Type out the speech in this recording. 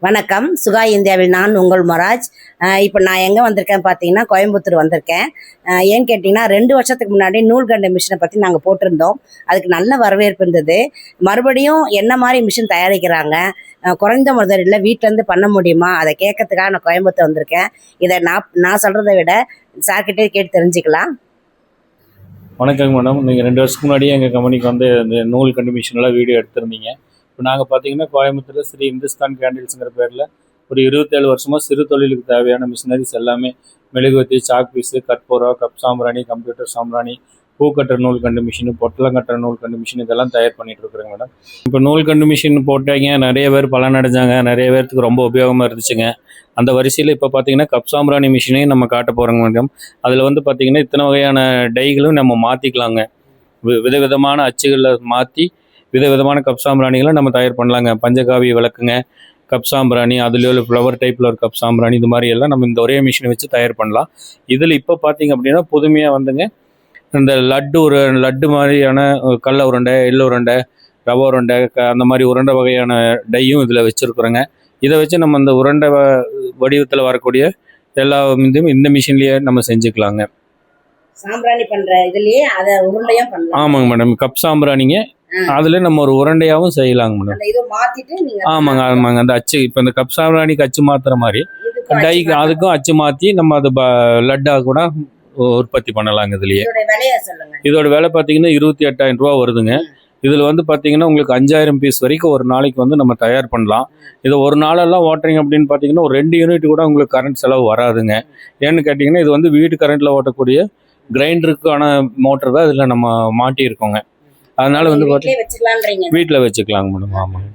வணக்கம். சுகா இந்தியாவில் நான் உங்கள் மொராஜ். இப்போ நான் எங்கே வந்திருக்கேன் பார்த்தீங்கன்னா, கோயம்புத்தூர் வந்திருக்கேன். ஏன்னு கேட்டிங்கன்னா, 2 வருஷத்துக்கு முன்னாடி நூல்கண்டு மிஷினை பற்றி நாங்கள் போட்டிருந்தோம். அதுக்கு நல்ல வரவேற்பு இருந்தது. மறுபடியும் என்ன மாதிரி மிஷின் தயாரிக்கிறாங்க, குறைந்த முதலில் வீட்டிலேருந்து பண்ண முடியுமா, அதை கேட்கறதுக்காக நான் கோயம்புத்தூர் வந்திருக்கேன். இதை நான் சொல்கிறத விட சார்கிட்டே கேட்டு தெரிஞ்சுக்கலாம். வணக்கங்க மேடம். நீங்கள் 2 வருஷத்துக்கு முன்னாடியே எங்கள் கம்பெனிக்கு வந்து இந்த நூல் கண்டு மிஷினெல்லாம் வீடியோ எடுத்திருந்தீங்க. இப்போ நாங்கள் பார்த்தீங்கன்னா கோயம்புத்தூரில் ஸ்ரீ இந்துஸ்தான் கேண்டில்ஸுங்கிற பேரில் ஒரு 27 வருஷமாக சிறு தொழிலுக்கு தேவையான மிஷினரிஸ் எல்லாமே மெழுகுவத்தி, சாக் பீஸு, கற்பூரம், கப் சாம்பிராணி, கம்ப்யூட்டர் சாம்பிராணி, பூக்கட்டுற நூல் கண்டு மிஷின், பொட்டலம் கட்டுற நூல் கண்டு மிஷின் இதெல்லாம் தயார் பண்ணிகிட்டு இருக்கிறேங்க மேடம். இப்போ நூல் கண்டு மிஷின் போட்டாங்க, நிறைய பேர் பலனடைஞ்சாங்க, நிறைய பேருக்கு ரொம்ப உபயோகமாக இருந்துச்சுங்க. அந்த வரிசையில் இப்போ பார்த்தீங்கன்னா கப் சாம்பிராணி மிஷினையும் நம்ம காட்ட போகிறோங்க மேடம். அதில் வந்து பார்த்திங்கன்னா இத்தனை வகையான டைகளும் நம்ம மாற்றிக்கலாங்க. விதவிதமான அச்சுகளில் மாற்றி விதவிதமான கப் சாம்பிராணிகளை நம்ம தயார் பண்ணலாங்க. பஞ்சகாவி விளக்குங்க, கப் சாம்பிராணி, அதுலேயே ஒரு ஃப்ளவர் டைப்பில் ஒரு கப் சாம்பிராணி, இது மாதிரி எல்லாம் நம்ம இந்த ஒரே மிஷினை வச்சு தயார் பண்ணலாம். இதில் இப்போ பார்த்திங்க அப்படின்னா புதுமையாக வந்துங்க இந்த லட்டு மாதிரியான கடல உருண்டை, எள்ளு உருண்டை, ரவை உருண்டை, அந்த மாதிரி உருண்டை வகையான டையும் இதில் வச்சுருக்குறோங்க. இதை வச்சு நம்ம இந்த உருண்டை வடிவத்தில் வரக்கூடிய எல்லா இதுவும் இந்த மிஷின்லேயே நம்ம செஞ்சுக்கலாங்க. சாம்பிராணி பண்ணுற இதுலேயே அதை உருண்டையும் பண்ணலாம். ஆமாங்க மேடம். கப் சாம்பிராணிங்க, அதில் நம்ம ஒரு உருண்டையாகவும் செய்யலாங்க மேடம். இதை மாற்றிட்டு ஆமாங்க. அந்த அச்சு இப்போ இந்த கப் சாம்பிராணிக்கு அச்சு மாற்றுற மாதிரி டைக்கு அதுக்கும் அச்சு மாற்றி நம்ம அது லட்டாக கூட உற்பத்தி பண்ணலாங்க. இதுலேயே இதோட விலை பார்த்தீங்கன்னா 28,000 ரூபா வருதுங்க. இதில் வந்து பார்த்தீங்கன்னா உங்களுக்கு 5,000 பீஸ் வரைக்கும் ஒரு நாளைக்கு வந்து நம்ம தயார் பண்ணலாம். இதை ஒரு நாளெல்லாம் ஓட்டுறீங்க அப்படின்னு பார்த்தீங்கன்னா ஒரு 2 யூனிட் கூட உங்களுக்கு கரண்ட் செலவு வராதுங்க. ஏன்னு கேட்டிங்கன்னா இது வந்து வீட்டு கரண்ட்டில் ஓட்டக்கூடிய கிரைண்டருக்கான மோட்டர் தான் இதில் நம்ம மாட்டியிருக்கோங்க. அதனால வந்து பார்த்தீங்கன்னா வீட்டில் வச்சுக்கலாங்க மேடம். ஆமாங்க.